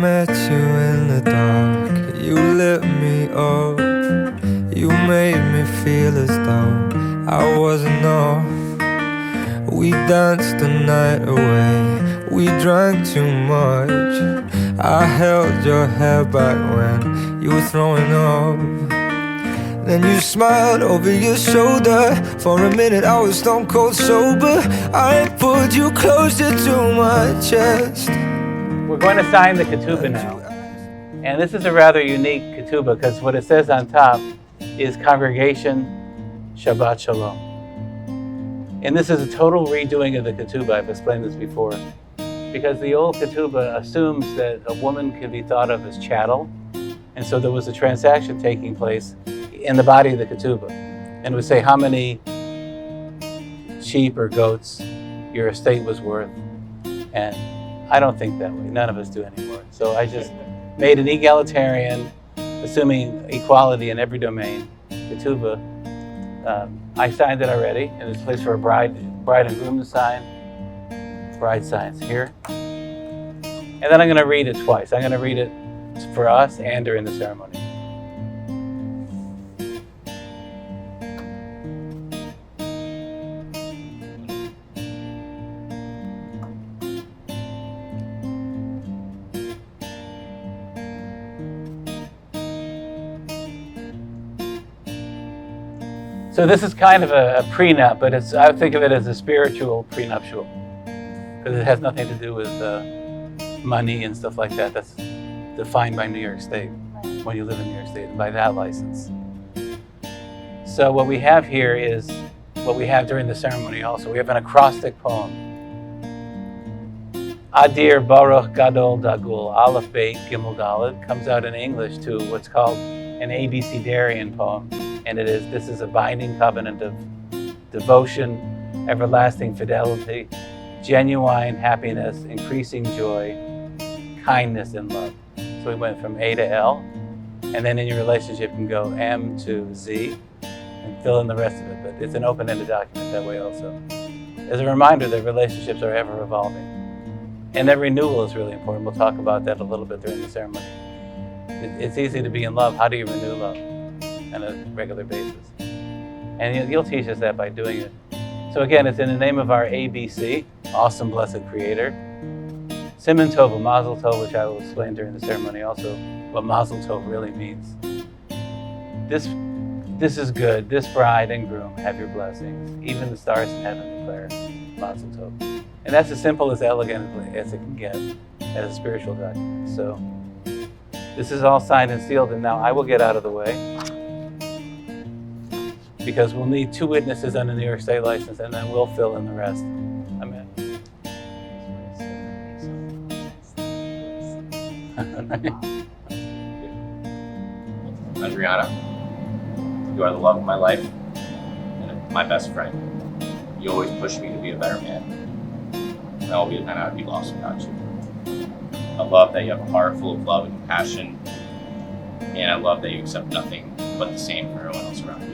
met you in the dark, you lit me up. You made me feel as though I wasn't off. We danced the night away, we drank too much. I held your hair back when you were throwing up. Then you smiled over your shoulder. For a minute I was stone cold sober. I pulled you closer to my chest. We're going to sign the ketubah now. And this is a rather unique ketubah because what it says on top is Congregation Shabbat Shalom. And this is a total redoing of the ketubah. I've explained this before. Because the old ketubah assumes that a woman can be thought of as chattel. And so there was a transaction taking place in the body of the ketubah. And it would say how many sheep or goats your estate was worth. And I don't think that way. None of us do anymore. So I just made an egalitarian, assuming equality in every domain, ketubah. I signed it already, and it's a place for a bride and groom to sign. Bride signs here. And then I'm going to read it twice. I'm going to read it for us and during the ceremony. So this is kind of a prenup, but I would think of it as a spiritual prenuptial because it has nothing to do with money and stuff like that. That's defined by New York State when you live in New York State and by that license. So what we have here is what we have during the ceremony also. We have an acrostic poem. Adir Baruch Gadol Dagul Aleph Beit Gimel Daled comes out in English to what's called an Abecedarian poem. And this is a binding covenant of devotion, everlasting fidelity, genuine happiness, increasing joy, kindness, and love. So we went from A to L, and then in your relationship you can go M to Z and fill in the rest of it. But it's an open-ended document that way also. As a reminder that relationships are ever evolving. And that renewal is really important. We'll talk about that a little bit during the ceremony. It's easy to be in love. How do you renew love? On a regular basis. And you'll teach us that by doing it. So again, it's in the name of our ABC, Awesome Blessed Creator. Siman Tov, Mazel Tov, which I will explain during the ceremony also, what Mazel Tov really means. This is good. This bride and groom have your blessings. Even the stars in heaven declare Mazel Tov. And that's as simple, as elegant as it can get as a spiritual document. So this is all signed and sealed, and now I will get out of the way, because we'll need 2 witnesses on the New York State license, and then we'll fill in the rest. Amen. Andriana, you are the love of my life and my best friend. You always push me to be a better man. And I would be lost without you. I love that you have a heart full of love and compassion, and I love that you accept nothing but the same for everyone else around you.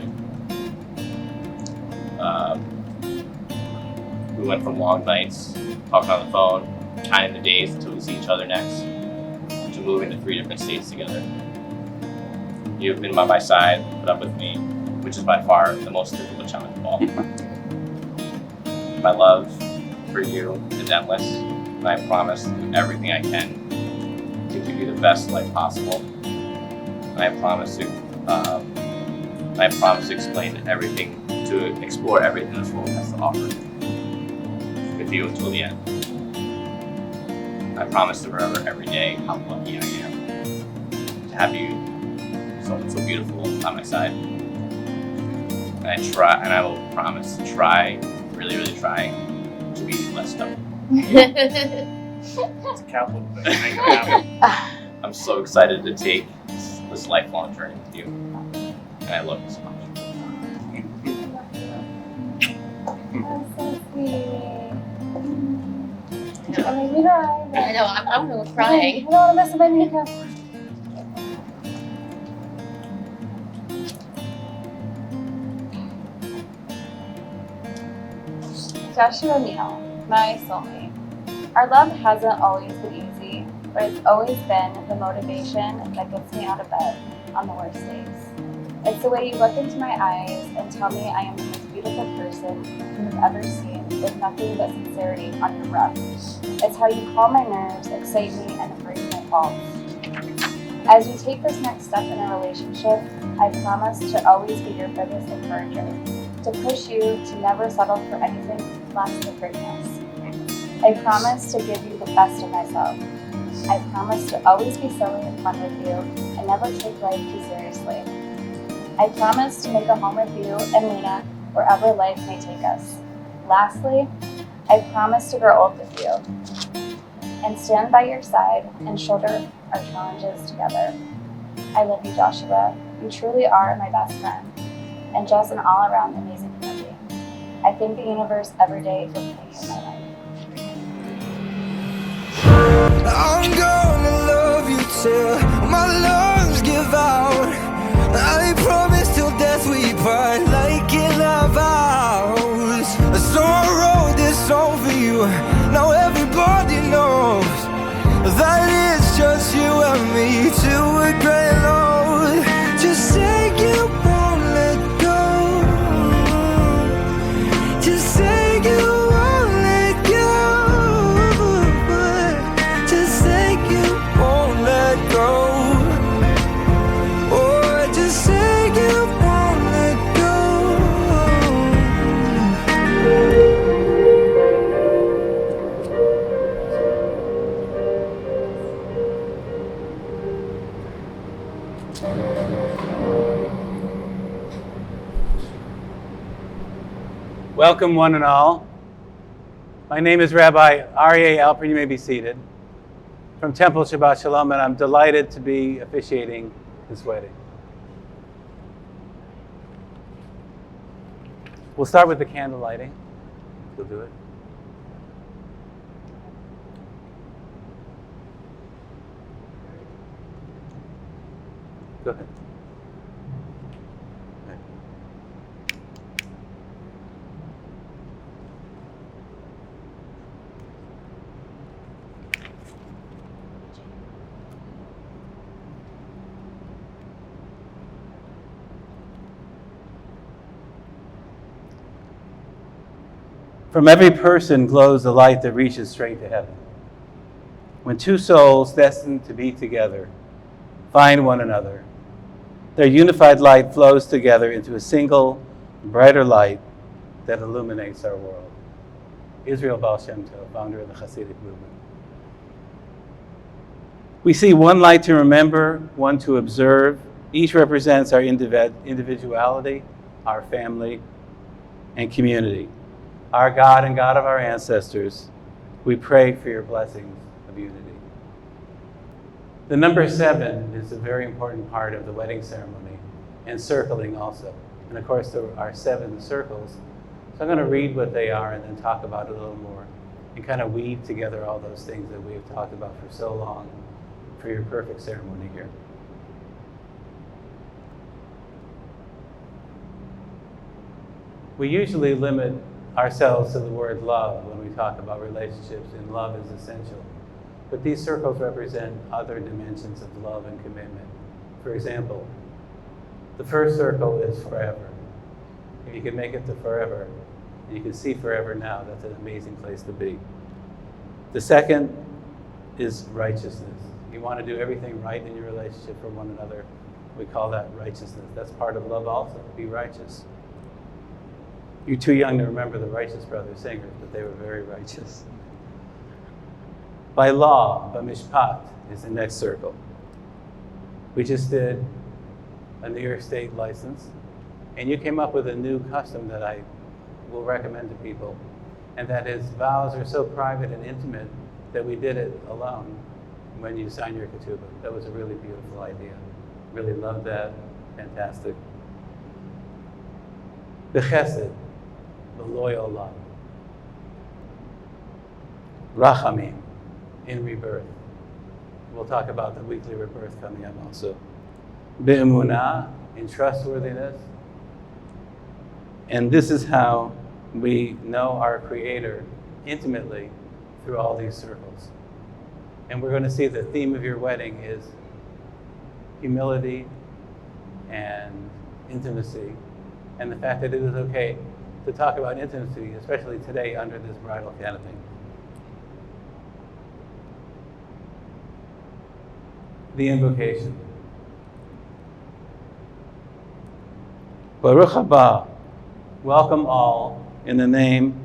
We went from long nights talking on the phone, counting the days until we see each other next, to moving to 3 different states together. You have been by my side, put up with me, which is by far the most difficult challenge of all. My love for you is endless, and I promise to do everything I can to give you the best life possible. And I promise to explore everything this world has to offer with you until the end. I promise to remember every day how lucky I am to have you so beautiful on my side. And I will promise to try, really, really try to be less stubborn. It's a capital, but it ain't gonna happen. I'm so excited to take this lifelong journey with you, and I love you so much. That's so sweet. I mean, you know, I know, I'm crying. I don't want to mess up my makeup. Joshua Neal, my soulmate. Our love hasn't always been easy, but it's always been the motivation that gets me out of bed on the worst days. It's the way you look into my eyes and tell me I am the most beautiful person you have ever seen with nothing but sincerity on your breath. It's how you calm my nerves, excite me, and embrace my faults. As we take this next step in a relationship, I promise to always be your biggest encourager, to push you to never settle for anything less than greatness. I promise to give you the best of myself. I promise to always be silly and fun with you and never take life too seriously. I promise to make a home with you and Lena wherever life may take us. Lastly, I promise to grow old with you and stand by your side and shoulder our challenges together. I love you, Joshua. You truly are my best friend and just an all-around amazing human being. I thank the universe every day for putting you in my life. I'm gonna love you till my lungs give out. I promise till death we part, like in our vows. So I wrote this song for you. Now everybody knows that it's just you and me till we're growing old. Just say you won't let go. Just say you won't let go. Just say you won't let go. Oh, just say you won't let go. Welcome, one and all. My name is Rabbi Aryeh Alper. You may be seated. From Temple Shabbat Shalom, and I'm delighted to be officiating this wedding. We'll start with the candle lighting. You'll do it. Go ahead. From every person glows the light that reaches straight to heaven. When two souls destined to be together find one another, their unified light flows together into a single, brighter light that illuminates our world. Israel Baal Shem Tov, founder of the Hasidic movement. We see one light to remember, one to observe. Each represents our individuality, our family, and community. Our God and God of our ancestors, we pray for your blessings of unity. The number 7 is a very important part of the wedding ceremony, and circling also. And of course, there are 7 circles. So I'm going to read what they are and then talk about it a little more and kind of weave together all those things that we have talked about for so long for your perfect ceremony here. We usually limit ourselves to the word love when we talk about relationships, and love is essential. But these circles represent other dimensions of love and commitment. For example, the first circle is forever. If you can make it to forever, and you can see forever now, that's an amazing place to be. The second is righteousness. You want to do everything right in your relationship for one another. We call that righteousness. That's part of love also, be righteous. You're too young to remember the Righteous Brothers singers, but they were very righteous. By law, b'mishpat, is the next circle. We just did a New York State license, and you came up with a new custom that I will recommend to people, and that is vows are so private and intimate that we did it alone when you sign your ketubah. That was a really beautiful idea. Really loved that. Fantastic. B'chesed, the loyal love. Rachamim, in rebirth. We'll talk about the weekly rebirth coming up also. Be'emunah, in trustworthiness. And this is how we know our Creator intimately through all these circles. And we're going to see the theme of your wedding is humility and intimacy, and the fact that it is okay to talk about intimacy, especially today under this bridal canopy. The invocation. Baruch haba, welcome all in the name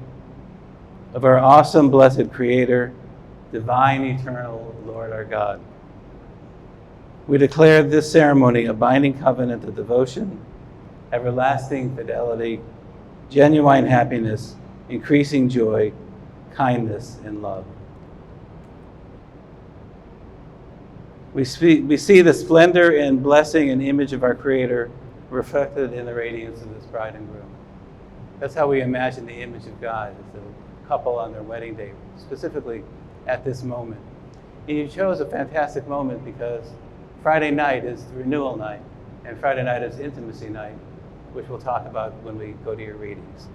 of our awesome, blessed Creator, divine, eternal Lord our God. We declare this ceremony a binding covenant of devotion, everlasting fidelity, genuine happiness, increasing joy, kindness, and love. We see the splendor and blessing and image of our Creator reflected in the radiance of this bride and groom. That's how we imagine the image of God as a couple on their wedding day, specifically at this moment. And you chose a fantastic moment because Friday night is the renewal night, and Friday night is intimacy night, which we'll talk about when we go to your readings.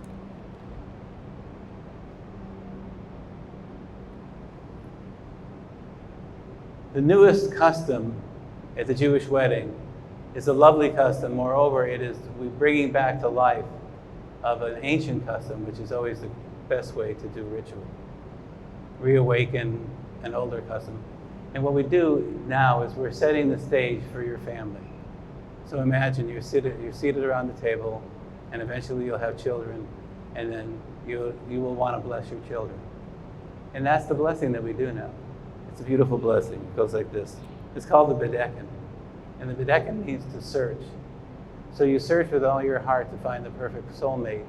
The newest custom at the Jewish wedding is a lovely custom. Moreover, it is we bringing back to life of an ancient custom, which is always the best way to do ritual. Reawaken an older custom. And what we do now is we're setting the stage for your family. So imagine you're seated around the table, and eventually you'll have children, and then you will want to bless your children. And that's the blessing that we do now. It's a beautiful blessing. It goes like this. It's called the Bedekin. And the Bedekin means to search. So you search with all your heart to find the perfect soulmate.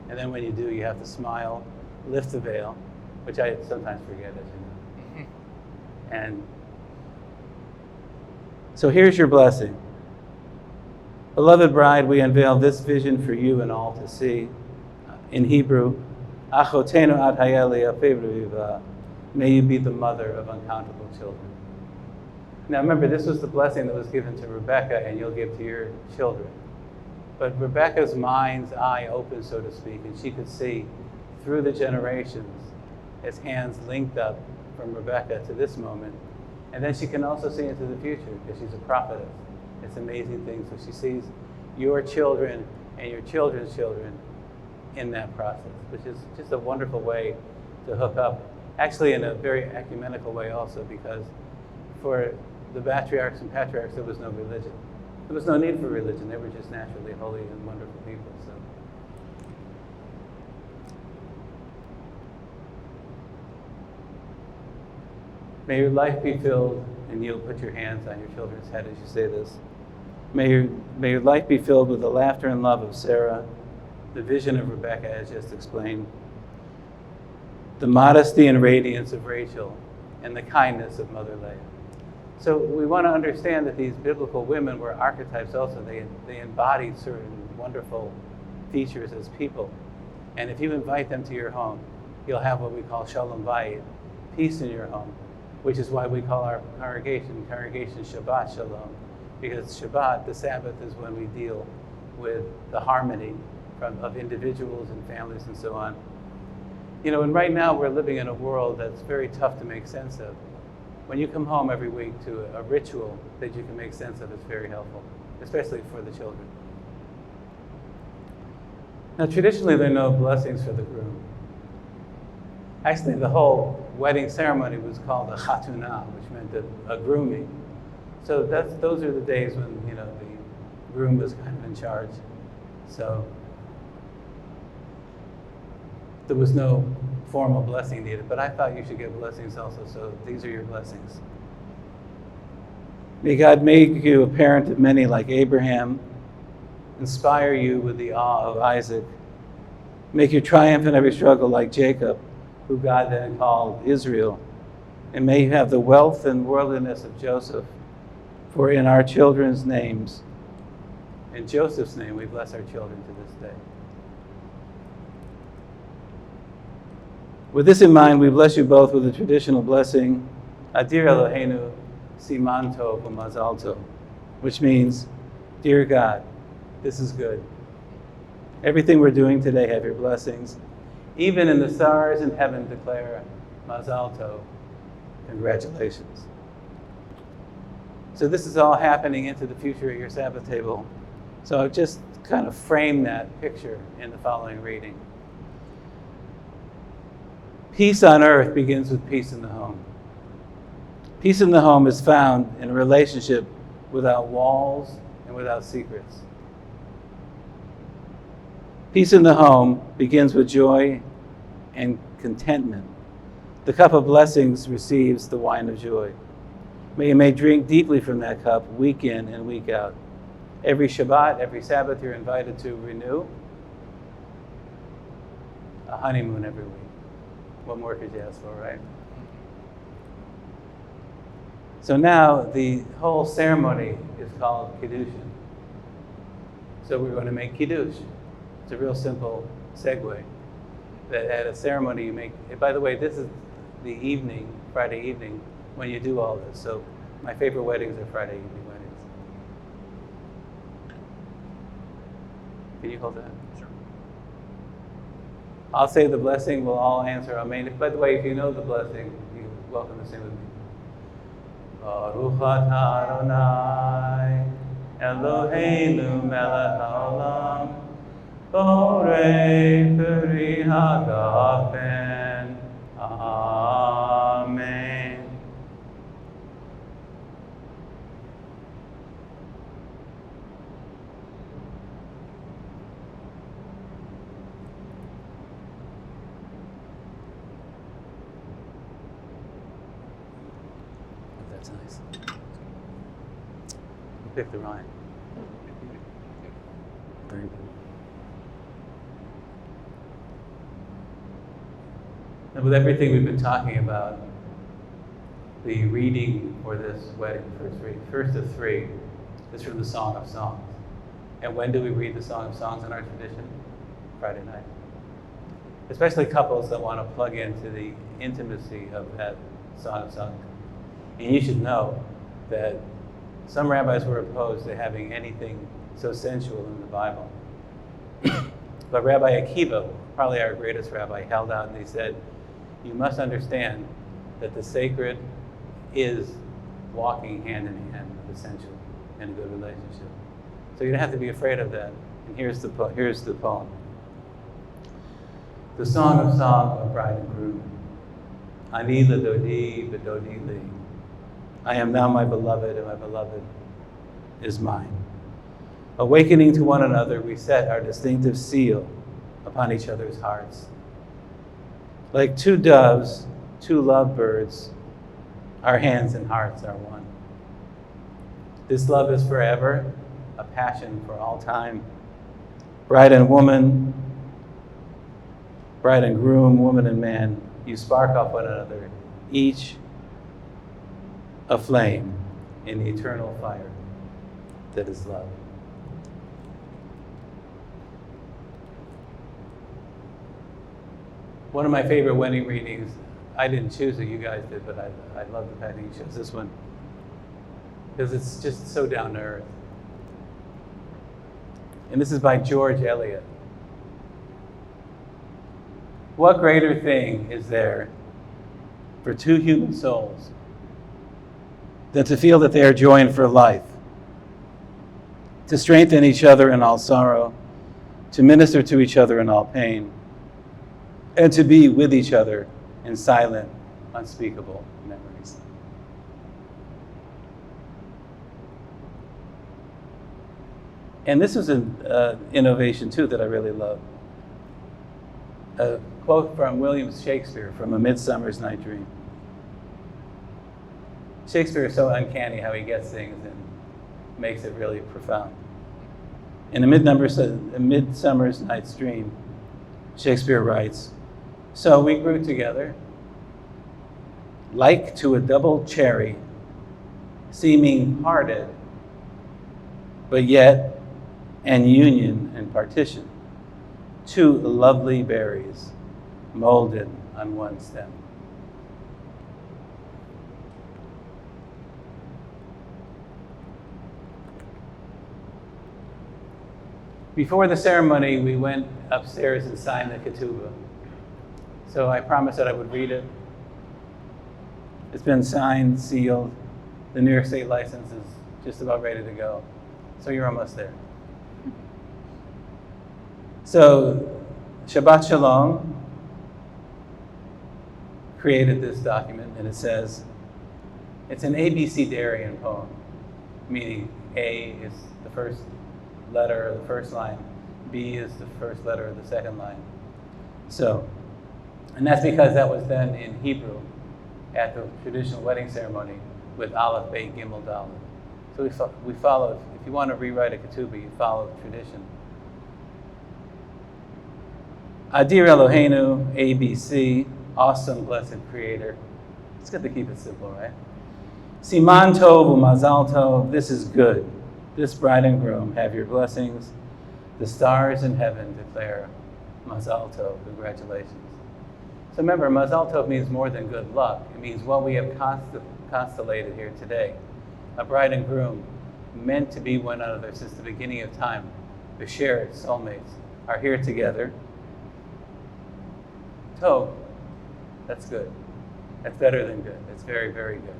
And then when you do, you have to smile, lift the veil, which I sometimes forget, as you know. And so here's your blessing. Beloved bride, we unveil this vision for you and all to see. In Hebrew, Achotenu ad hayeli afevriva. May you be the mother of uncountable children. Now remember, this was the blessing that was given to Rebecca, and you'll give to your children. But Rebecca's mind's eye opened, so to speak, and she could see through the generations as hands linked up from Rebecca to this moment. And then she can also see into the future because she's a prophetess. It's amazing thing. So she sees your children and your children's children in that process, which is just a wonderful way to hook up. Actually, in a very ecumenical way also, because for the patriarchs and patriarchs, there was no religion. There was no need for religion. They were just naturally holy and wonderful people. So, may your life be filled, and you'll put your hands on your children's head as you say this. May your life be filled with the laughter and love of Sarah, the vision of Rebecca, as just explained, the modesty and radiance of Rachel, and the kindness of Mother Leah. So we want to understand that these biblical women were archetypes also. They embodied certain wonderful features as people. And if you invite them to your home, you'll have what we call Shalom Bayit, peace in your home, which is why we call our congregation Shabbat Shalom. Because Shabbat, the Sabbath, is when we deal with the harmony of individuals and families and so on. You know, and right now we're living in a world that's very tough to make sense of. When you come home every week to a ritual that you can make sense of, it's very helpful, especially for the children. Now, traditionally, there are no blessings for the groom. Actually, the whole wedding ceremony was called a chatunah, which meant a grooming. So those are the days when, you know, the groom was kind of in charge. So there was no formal blessing needed, but I thought you should get blessings also, so these are your blessings. May God make you a parent of many like Abraham, inspire you with the awe of Isaac, make you triumph in every struggle like Jacob, who God then called Israel, and may you have the wealth and worldliness of Joseph, for in our children's names, in Joseph's name, we bless our children to this day. With this in mind, we bless you both with the traditional blessing, Adir Eloheinu Siman Tov U'Mazal Tov, which means, dear God, this is good. Everything we're doing today, have your blessings. Even in the stars in heaven declare Mazal Tov. Congratulations. So this is all happening into the future at your Sabbath table. So I've just kind of framed that picture in the following reading. Peace on earth begins with peace in the home. Peace in the home is found in a relationship without walls and without secrets. Peace in the home begins with joy and contentment. The cup of blessings receives the wine of joy. You may drink deeply from that cup week in and week out. Every Shabbat, every Sabbath, you're invited to renew a honeymoon every week. What more could you ask for, right? So now the whole ceremony is called Kiddushin. So we're going to make Kiddush. It's a real simple segue. That at a ceremony you make, by the way, this is the evening, Friday evening, when you do all this. So my favorite weddings are Friday evening weddings. Can you hold that? Sure. I'll say the blessing, we'll all answer Amen. By the way, if you know the blessing, you're welcome to sing with me. Baruch atah Adonai, Eloheinu melech haolam, borei peri hagafen. Amen. That's nice. You picked the rhyme. Very good. And with everything we've been talking about, the reading for this wedding, first of three, is from the Song of Songs. And when do we read the Song of Songs in our tradition? Friday night. Especially couples that want to plug into the intimacy of that Song of Songs. And you should know that some rabbis were opposed to having anything so sensual in the Bible. But Rabbi Akiva, probably our greatest rabbi, held out and he said, you must understand that the sacred is walking hand in hand with the sensual in a good relationship. So you don't have to be afraid of that. And here's the poem. The Song of Song of Bride and Groom. Ani l'dodi v'dodi li. I am now my beloved, and my beloved is mine. Awakening to one another, we set our distinctive seal upon each other's hearts. Like two doves, two lovebirds, our hands and hearts are one. This love is forever, a passion for all time. Bride and woman, bride and groom, woman and man, you spark off one another, each aflame in the eternal fire that is love. One of my favorite wedding readings, I didn't choose it, you guys did, but I love the fact that you chose this one because it's just so down to earth. And this is by George Eliot. What greater thing is there for two human souls than to feel that they are joined for life, to strengthen each other in all sorrow, to minister to each other in all pain, and to be with each other in silent, unspeakable memories. And this is an innovation too that I really love. A quote from William Shakespeare from A Midsummer's Night Dream. Shakespeare is so uncanny how he gets things and makes it really profound. In A Midsummer's Night's Dream, Shakespeare writes, so we grew together, like to a double cherry, seeming parted, but yet an union and partition, two lovely berries molded on one stem. Before the ceremony, we went upstairs and signed the ketubah. So I promised that I would read it. It's been signed, sealed. The New York State license is just about ready to go. So you're almost there. So Shabbat Shalom created this document, and it says, it's an abecedarian poem, meaning A is the first letter of the first line, B is the first letter of the second line. So, and that's because that was done in Hebrew at the traditional wedding ceremony with Aleph, Bet, Gimel, Dalet. So we follow, if you want to rewrite a ketubah, you follow tradition. Adir Eloheinu, ABC, awesome, blessed creator. It's good to keep it simple, right? Siman Tov u'Mazal Tov, this is good. This bride and groom have your blessings. The stars in heaven declare Mazal Tov, congratulations. So remember, Mazal Tov means more than good luck. It means what we have constellated here today. A bride and groom meant to be one another since the beginning of time. The shared soulmates are here together. Tov, that's good. That's better than good. It's very, very good.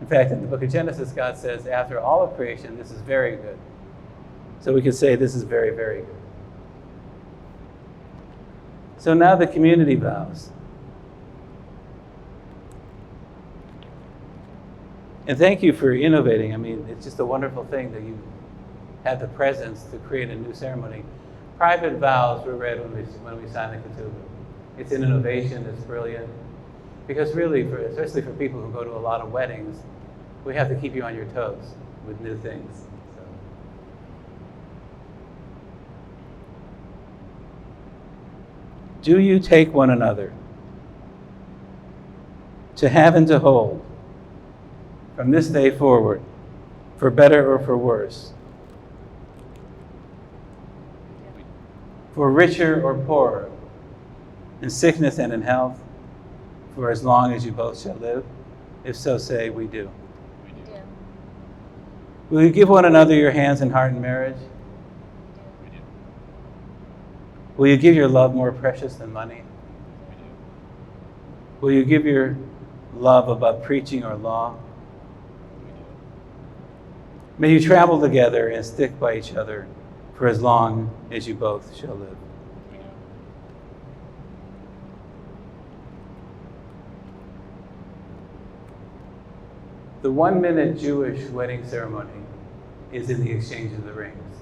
In fact, in the book of Genesis, God says, after all of creation, this is very good. So we could say this is very, very good. So now the community vows. And thank you for innovating. I mean, it's just a wonderful thing that you had the presence to create a new ceremony. Private vows were read when we signed the ketubah. It's an innovation, it's brilliant. Because really, especially for people who go to a lot of weddings, we have to keep you on your toes with new things. So. Do you take one another to have and to hold from this day forward, for better or for worse, for richer or poorer, in sickness and in health, for as long as you both shall live? If so, say, we do. We do. Will you give one another your hands and heart in marriage? We do. Will you give your love more precious than money? We do. Will you give your love above preaching or law? We do. May you travel together and stick by each other for as long as you both shall live. We do. The 1-minute Jewish wedding ceremony is in the exchange of the rings.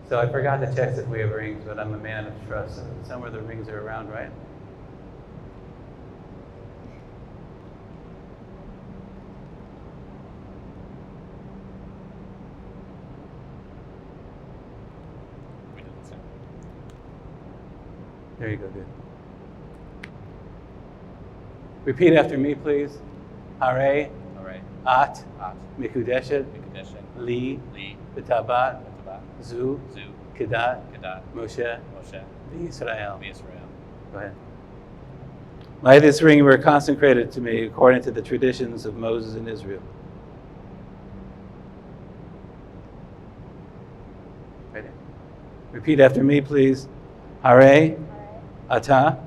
So I forgot to check if we have rings, but I'm a man of trust. So somewhere the rings are around, right? We did the same. There you go, good. Repeat after me, please. Hare, All right. at, At, mikudeshet, Mikudeshet, li, Li, b'tabat, Tabat, zu, Zu, kedat, Kedat, Moshe, Moshe, Israel. Israel. Go ahead. By this ring were consecrated to me according to the traditions of Moses and Israel. Ready? Repeat after me, please. Hare, ata,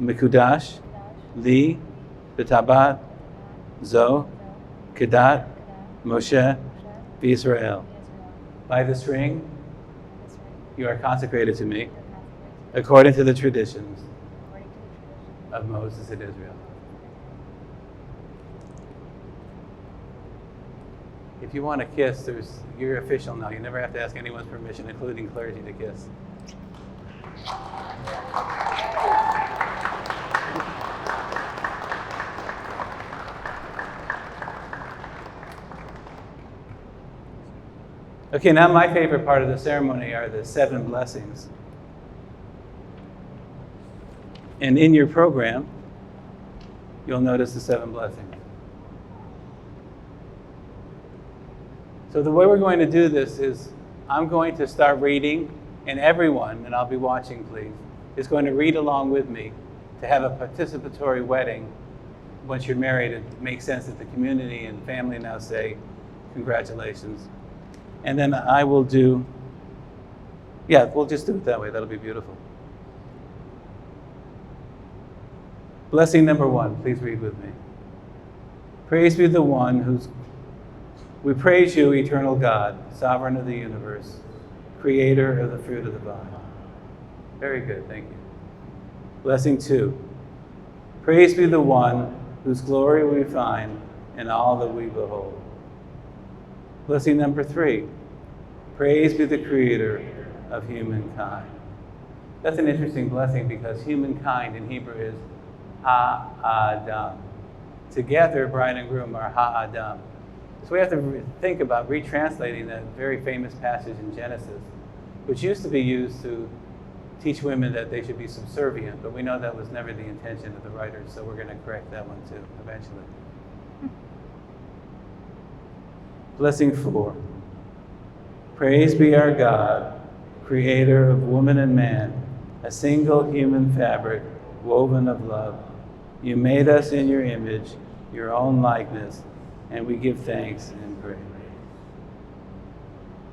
mikudash, li, b'tabat, zo, kedat, Moshe, Israel. By this ring, you are consecrated to me according to the traditions of Moses and Israel. If you want to kiss, you're official now. You never have to ask anyone's permission, including clergy, to kiss. Okay, now my favorite part of the ceremony are the 7 blessings. And in your program, you'll notice the 7 blessings. So the way we're going to do this is I'm going to start reading, and everyone, and I'll be watching please, is going to read along with me to have a participatory wedding. Once you're married, it makes sense that the community and family now say, congratulations. And then I will do, we'll just do it that way. That'll be beautiful. Blessing number 1, please read with me. Praise be the one who's... We praise you, eternal God, sovereign of the universe, creator of the fruit of the vine. Very good, thank you. Blessing 2. Praise be the one whose glory we find in all that we behold. Blessing number 3. Praise be the creator of humankind. That's an interesting blessing because humankind in Hebrew is Ha-Adam. Together, bride and groom are Ha-Adam. So we have to think about retranslating that very famous passage in Genesis, which used to be used to teach women that they should be subservient, but we know that was never the intention of the writers, so we're going to correct that one too, eventually. Blessing 4. Praise be our God, creator of woman and man, a single human fabric woven of love. You made us in your image, your own likeness, and we give thanks and praise.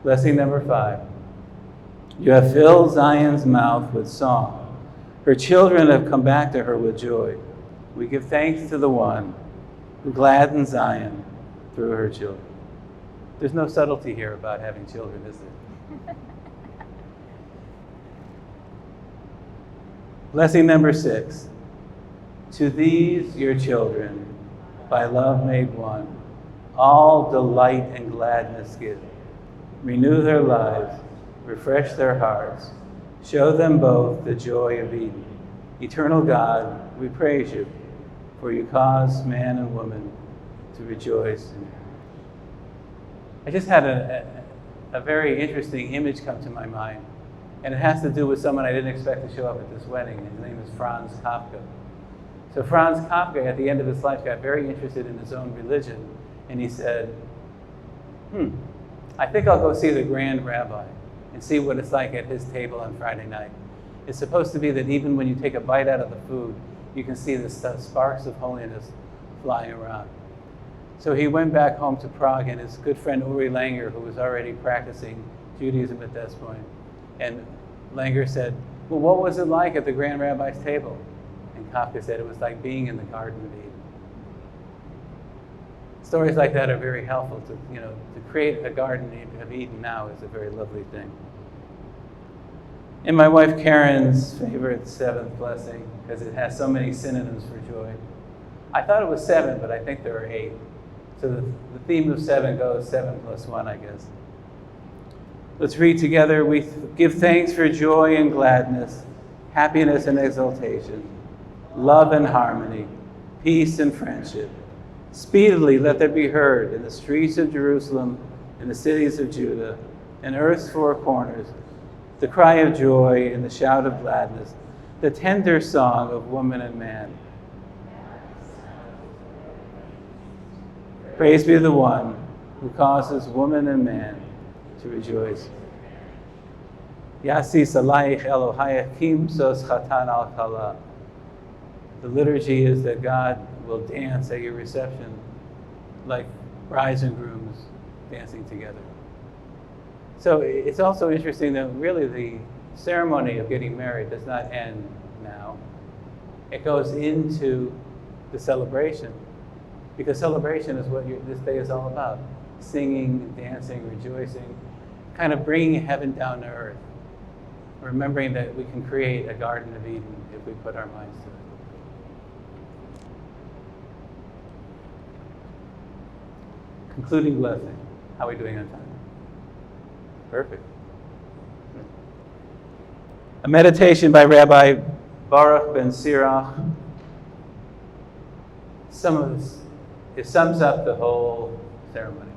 Blessing number 5. You have filled Zion's mouth with song. Her children have come back to her with joy. We give thanks to the one who gladdens Zion through her children. There's no subtlety here about having children, is there? Blessing number 6. To these, your children, by love made one, all delight and gladness give. Renew their lives, refresh their hearts, show them both the joy of Eden. Eternal God, we praise you, for you cause man and woman to rejoice in you. I just had a very interesting image come to my mind, and it has to do with someone I didn't expect to show up at this wedding. His name is Franz Kafka. So Franz Kafka, at the end of his life, got very interested in his own religion, and he said, I think I'll go see the Grand Rabbi and see what it's like at his table on Friday night. It's supposed to be that even when you take a bite out of the food, you can see the sparks of holiness flying around. So he went back home to Prague, and his good friend Uri Langer, who was already practicing Judaism at this point, and Langer said, well, what was it like at the Grand Rabbi's table? And Kafka said it was like being in the Garden of Eden. Stories like that are very helpful to create a Garden of Eden now is a very lovely thing. And my wife Karen's favorite 7th blessing, because it has so many synonyms for joy. I thought it was 7, but I think there are 8. So the theme of 7 goes 7 plus 1, I guess. Let's read together. We give thanks for joy and gladness, happiness and exultation, love and harmony, peace and friendship. Speedily let there be heard in the streets of Jerusalem, in the cities of Judah, in earth's 4 corners, the cry of joy and the shout of gladness, the tender song of woman and man. Praise be the one who causes woman and man to rejoice. Yasi salayich Elohayachim sos chatan al kala. The liturgy is that God will dance at your reception like brides and grooms dancing together. So it's also interesting that really the ceremony of getting married does not end now. It goes into the celebration, because celebration is what this day is all about. Singing, dancing, rejoicing, kind of bringing heaven down to earth. Remembering that we can create a Garden of Eden if we put our minds to it. Concluding blessing. How are we doing on time? Perfect. A meditation by Rabbi Baruch ben Sirach. It sums up the whole ceremony.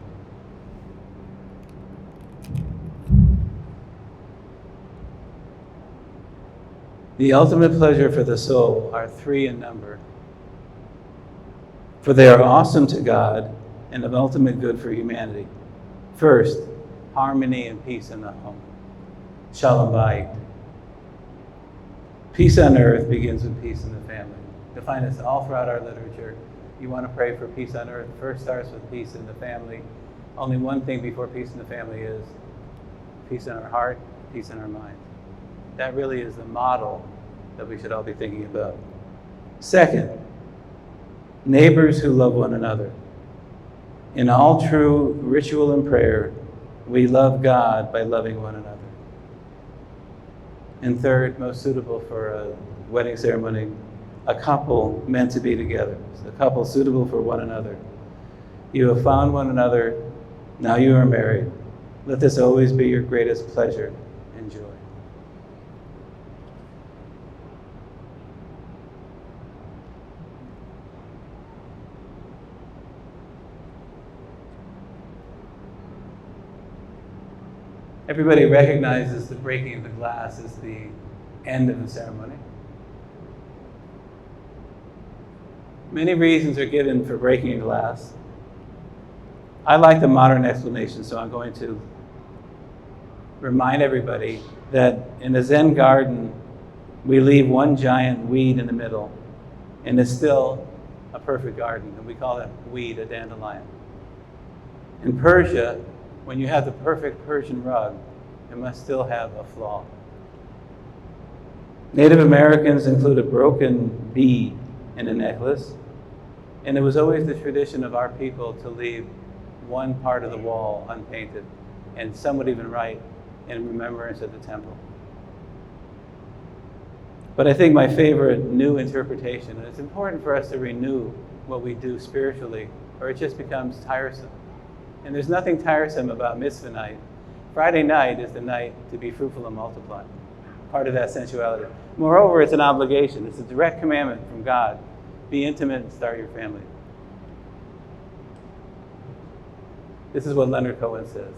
The ultimate pleasure for the soul are 3 in number, for they are awesome to God and of ultimate good for humanity. First, harmony and peace in the home. Shalom Bayit. Peace on earth begins with peace in the family. You'll find this all throughout our literature. You want to pray for peace on earth, first starts with peace in the family. Only one thing before peace in the family is peace in our heart, peace in our mind. That really is the model that we should all be thinking about. Second, neighbors who love one another. In all true ritual and prayer, we love God by loving one another. And third, most suitable for a wedding ceremony, a couple meant to be together. A couple suitable for one another. You have found one another, now you are married. Let this always be your greatest pleasure and joy. Everybody recognizes the breaking of the glass as the end of the ceremony. Many reasons are given for breaking a glass. I like the modern explanation, so I'm going to remind everybody that in a Zen garden, we leave one giant weed in the middle, and it's still a perfect garden, and we call that weed a dandelion. In Persia, when you have the perfect Persian rug, it must still have a flaw. Native Americans include a broken bead in a necklace, and it was always the tradition of our people to leave one part of the wall unpainted, and some would even write in remembrance of the temple. But I think my favorite new interpretation, and it's important for us to renew what we do spiritually, or it just becomes tiresome. And there's nothing tiresome about mitzvah night. Friday night is the night to be fruitful and multiply, part of that sensuality. Moreover, it's an obligation. It's a direct commandment from God. Be intimate and start your family. This is what Leonard Cohen says.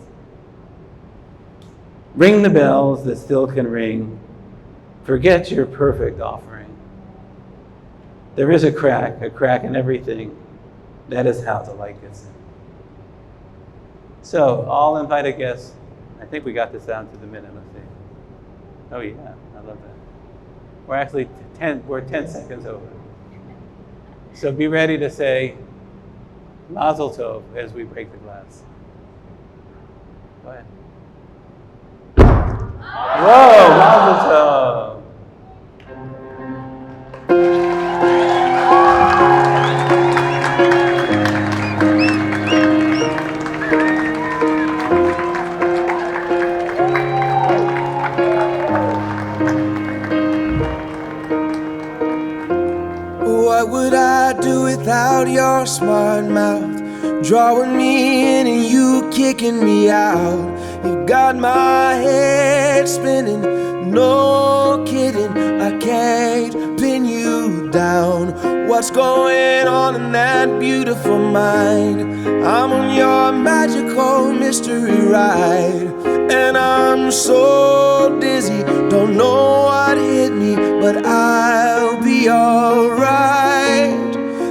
Ring the bells that still can ring. Forget your perfect offering. There is a crack in everything. That is how the light gets in. So, all invited guests, I think we got this down to the minute, let's see. Oh yeah, I love that. We're actually 10 seconds over. So be ready to say Mazel Tov as we break the glass. Go ahead. Whoa, Mazel Tov. What would I do without your smart mouth? Drawing me in and you kicking me out. You got my head spinning, no kidding. I can't pin you down. What's going on in that beautiful mind? I'm on your magical mystery ride, and I'm so dizzy, don't know what hit me, but I'll be alright.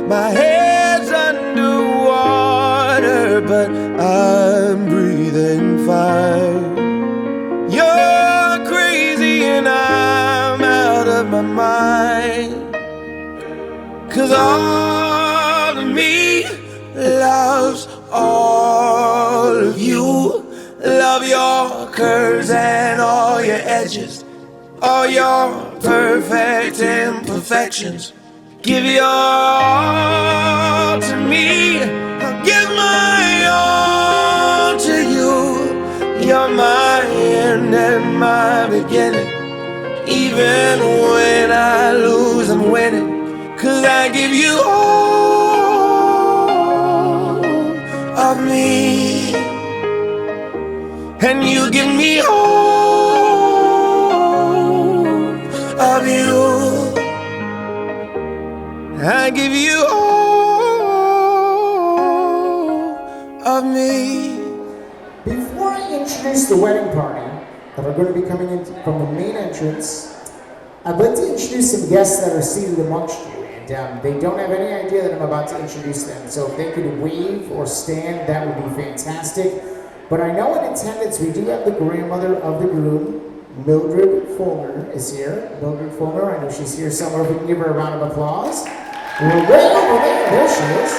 My head's underwater, but I'm breathing fine. You're crazy and I'm out of my mind, 'cause all of me loves all of you. Love your curves and all your edges, all your perfect imperfections. Give your all to me, I'll give my all to you. You're my end and my beginning. Even when I lose, I'm winning, 'cause I give you all of me, and you give me all of you. I give you all of me. Before I introduce the wedding party that are going to be coming in from the main entrance, I'd like to introduce some guests that are seated amongst you, and they don't have any idea that I'm about to introduce them. So if they could wave or stand, that would be fantastic. But I know in attendance we do have the grandmother of the groom, Mildred Fulmer, is here. Mildred Fulmer, I know she's here somewhere. If we can give her a round of applause. We're way over there. There she is.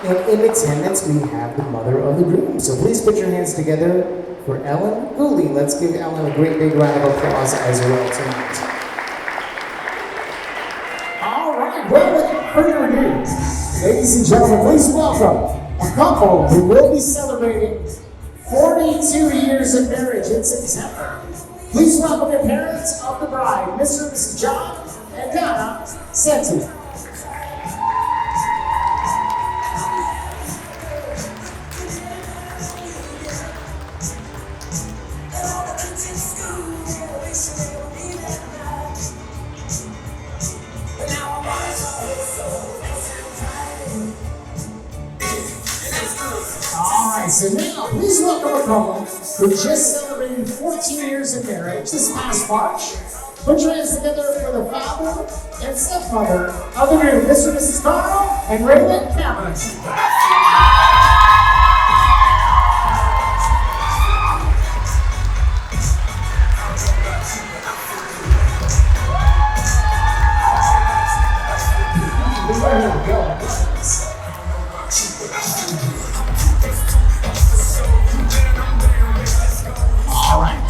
And in attendance, we have the mother of the groom. So please put your hands together for Ellen Gooley. Let's give Ellen a great big round of applause as well tonight. All right, well, without further ado, Ladies and gentlemen, please welcome a couple who will be celebrating 42 years of marriage in September. Please welcome the parents of the bride, Mr. and Mrs. John and Andriana Senti. Alright, so now please welcome a couple who just celebrated 14 years of marriage this past March. Put your hands together for the father and stepmother of the groom, Mr. and Mrs. Carl and Raymond Cameron.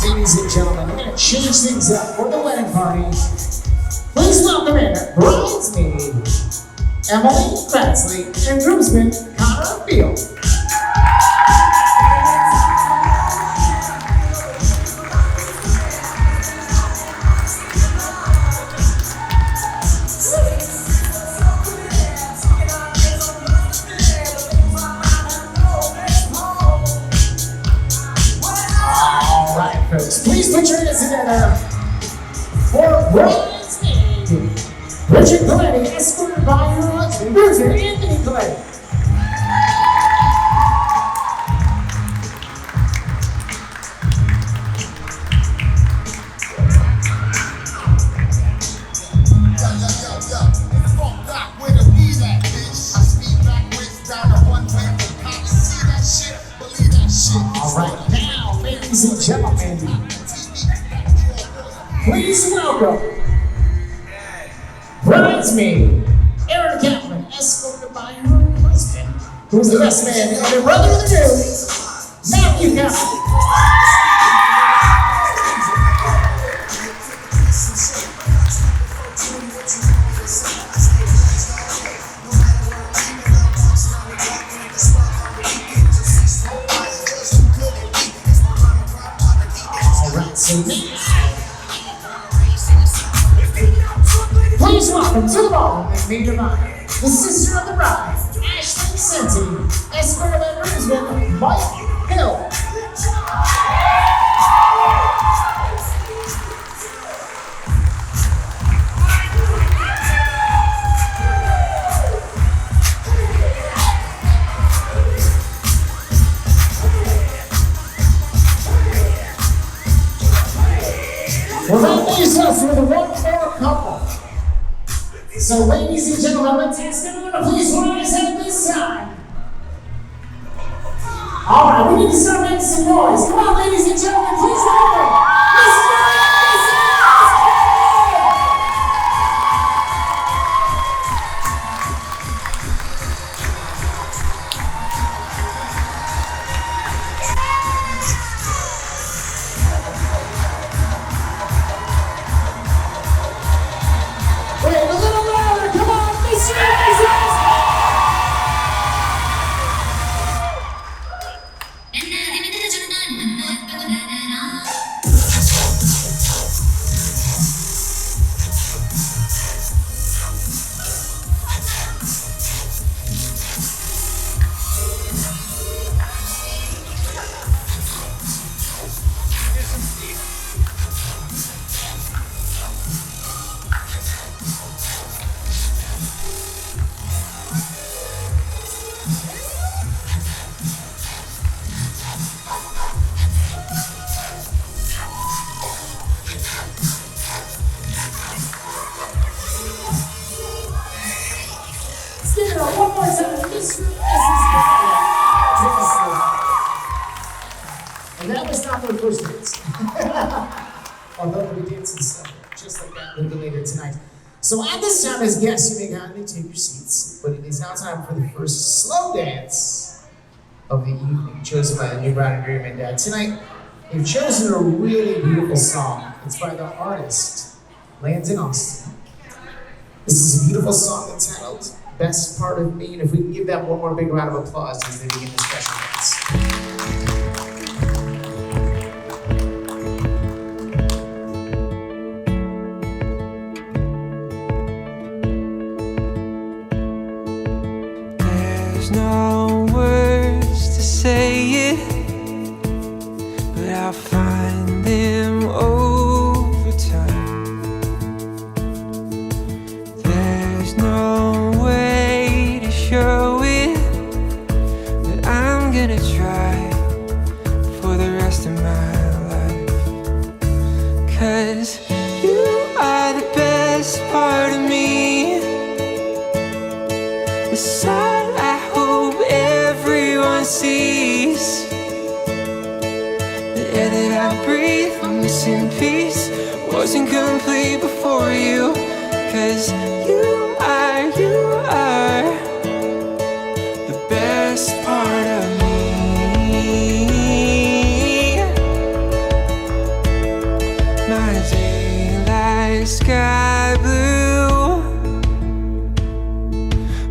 Ladies and gentlemen, we're going to change things up for the wedding party. Please welcome in bridesmaid Emily Cratsley and groomsman Connor Field. Please put your hands together for bridesmaid Richard Coletti, escorted by your husband, groomsman Anthony Coletti. All right, now, ladies and gentlemen, please welcome bridesmaid Aaron Kaplan, escorted by her husband, who's the best man, and the brother of the groom, Matthew Kaplan. All right, so now, please welcome to the ball and meet her mother, the sister of the bride, Ashley Senti, escorted by groomsman Mike Hill. Well, that leaves us with one more couple. So, ladies and gentlemen, let's ask everyone to please rise at this time. All right, we need to start making some noise. Come on, ladies and gentlemen, please welcome Mr. Wait, a little louder. Come on, Mr. Give it up one more time, Mr. and Mrs. And that was not their first dance. Although we did some stuff just like that a little bit later tonight. So at this time, as guests, you may kindly take your seats, but it is now time for the first slow dance of the evening, chosen by the new bride and groom. And tonight, they've chosen a really beautiful song. It's by the artist Landon Austin. This is a beautiful song entitled Best Part of Me. And if we can give them one more big round of applause as they begin the special dance. There's no words to say it, but I'll find them over time. There's no way to show it, but I'm gonna try for the rest of my life. 'Cause you are the best part of me, the side I hope everyone sees, the air that I breathe, I'm missing peace, wasn't complete before you. 'Cause you are the best part of me. My daylight sky blue,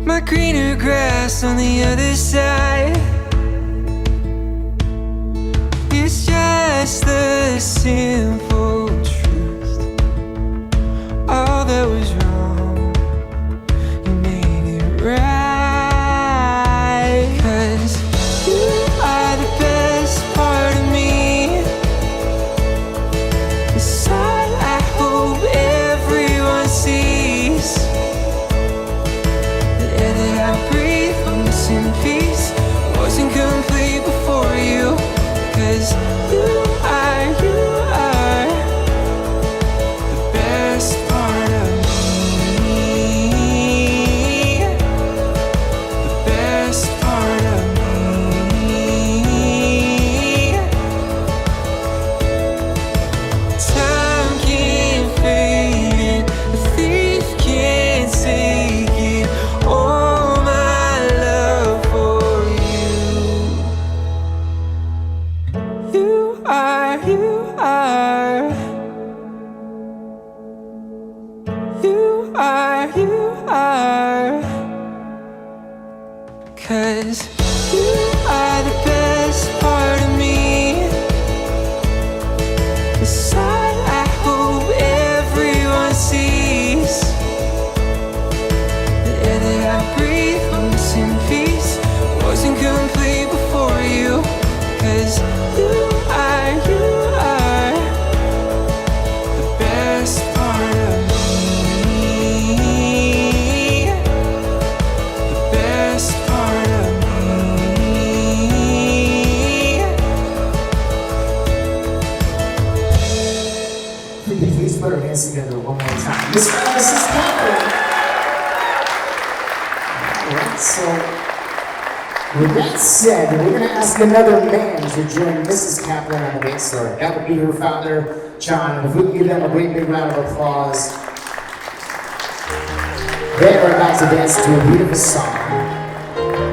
my greener grass on the other side. It's just the simple truth. All that was wrong, you made it right. 'Cause you are the best part of me, the side I hope everyone sees, the air that I breathe, I'm missing peace, wasn't complete before you. 'Cause you are the best part of me, the best part of me. Time can't fade it, a thief can't take it, all my love for you. You are, you are, you are, you are. 'Cause you are the best part of me, the side I hope everyone sees, the air that I breathe, I'm missing peace, wasn't complete before you. 'Cause you are the best part of me, the best part of me. Please put our hands together one more time. Mrs. Kaplan. All right, so with that said, we're going to ask another man to join Mrs. Kaplan on the bass floor. That would be her father, John. And if we can give them a great big round of applause. They are about to dance to a beautiful song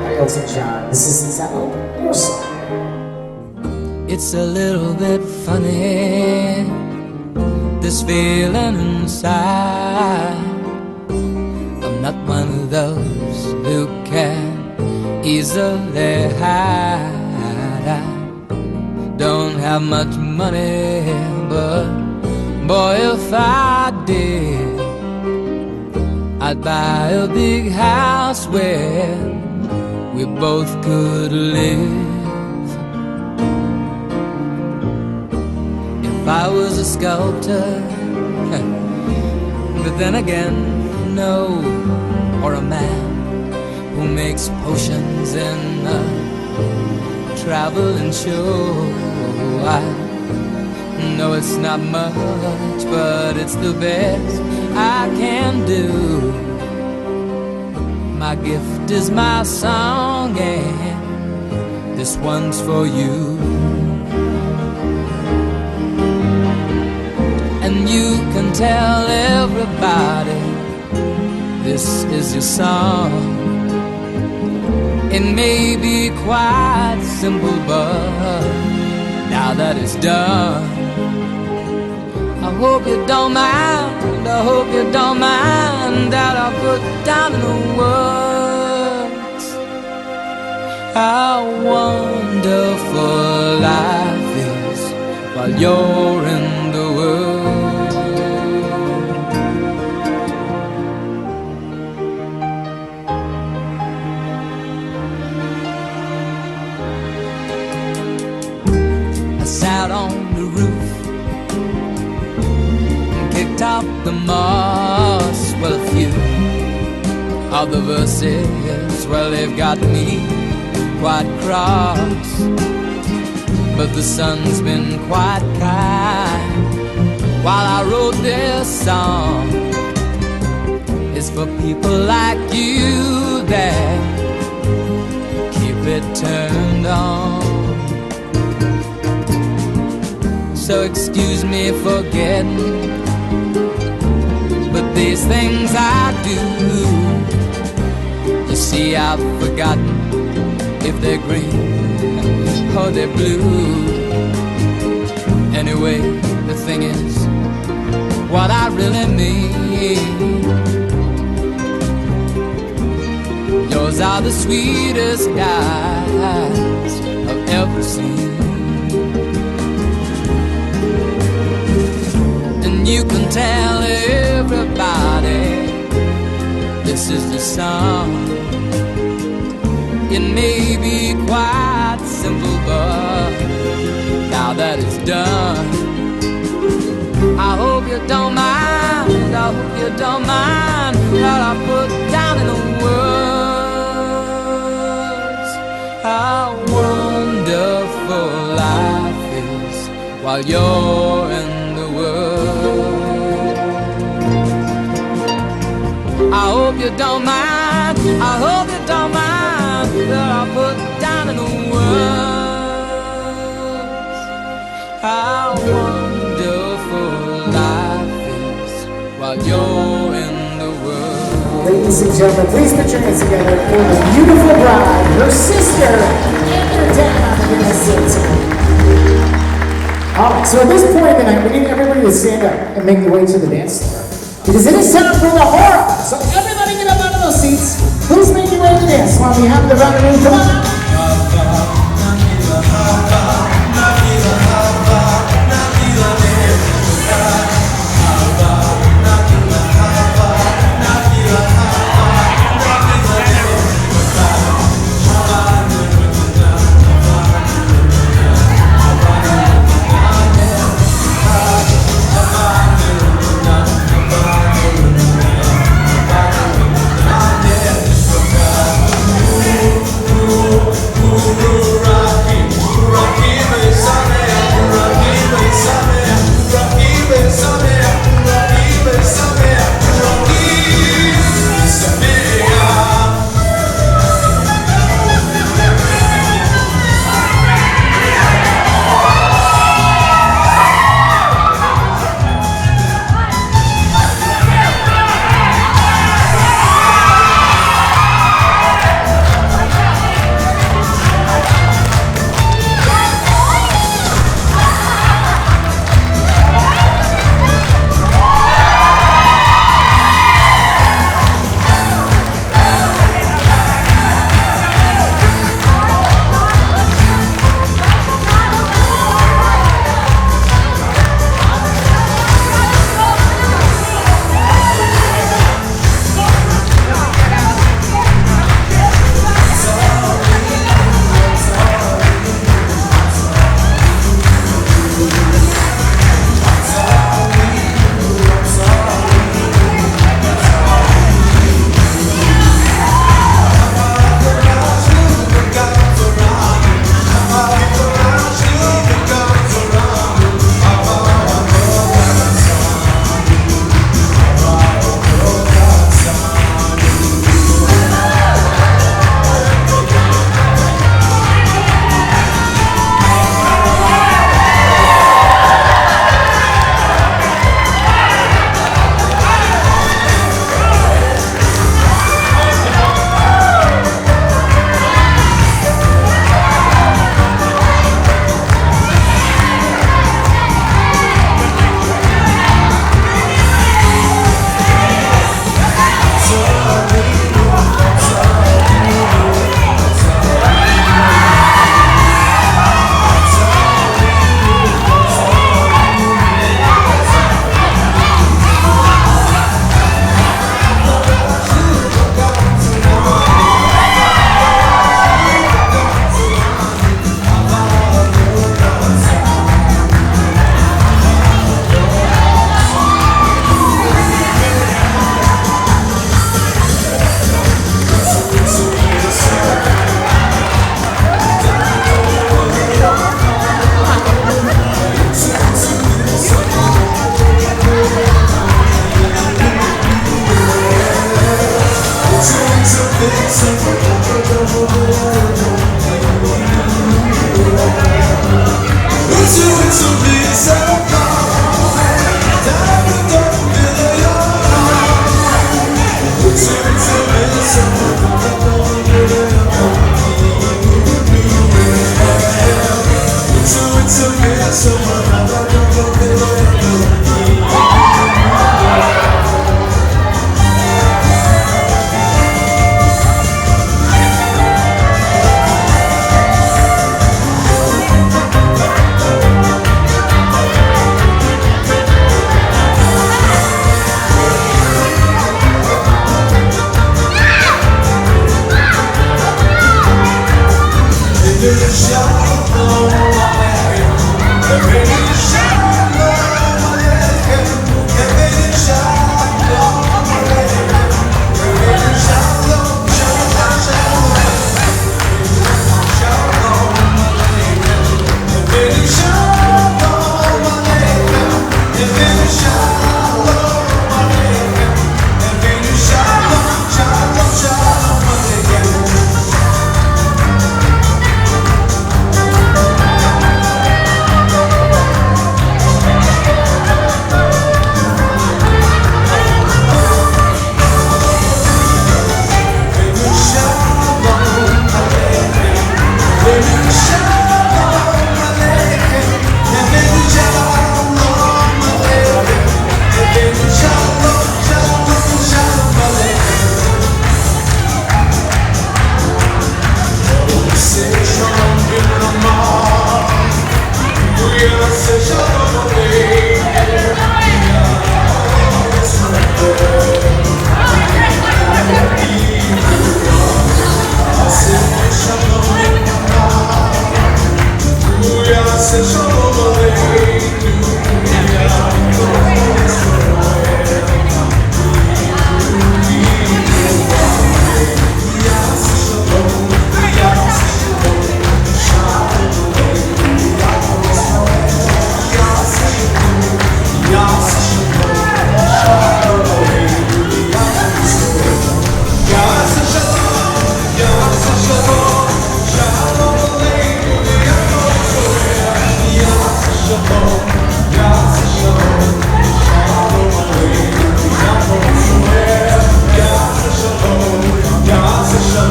by Elton John. This is entitled Your Song. It's a little bit funny, this feeling inside. I'm not one of those who can easily hide. I don't have much money, but boy, if I did, I'd buy a big house where we both could live. If I was a sculptor, but then again, no, or a man who makes potions in a traveling show. I know it's not much, but it's the best I can do. My gift is my song, and this one's for you. And you can tell everybody this is your song. It may be quite simple, but now that it's done, I hope you don't mind. I hope you don't mind that I put down in the words how wonderful life is while you're in the world. I sat on the roof and kicked up the moss. Well, a few of the verses, well, they've got me quite cross. But the sun's been quite kind while I wrote this song. It's for people like you that keep it turned on. So excuse me for getting, but these things I do, you see, I've forgotten if they're green or they're blue. Anyway, the thing is, what I really mean, yours are the sweetest eyes I've ever seen. And you can tell everybody this is the song. It may be quite simple, but now that it's done, I hope you don't mind, I hope you don't mind that I put down in the words how wonderful life is while you're in the world. I hope you don't mind, I hope you don't mind that I put down in the words how wonderful life is while you're in the world. Ladies and gentlemen, please put your hands together for the beautiful bride, her sister, Andriana, for gonna sing tonight. Alright, so at this point in the night, we need everybody to stand up and make their way to the dance floor. Because it is time for the horror. So everybody get up out of those seats. Please make your way to the dance while we have the running. Come on.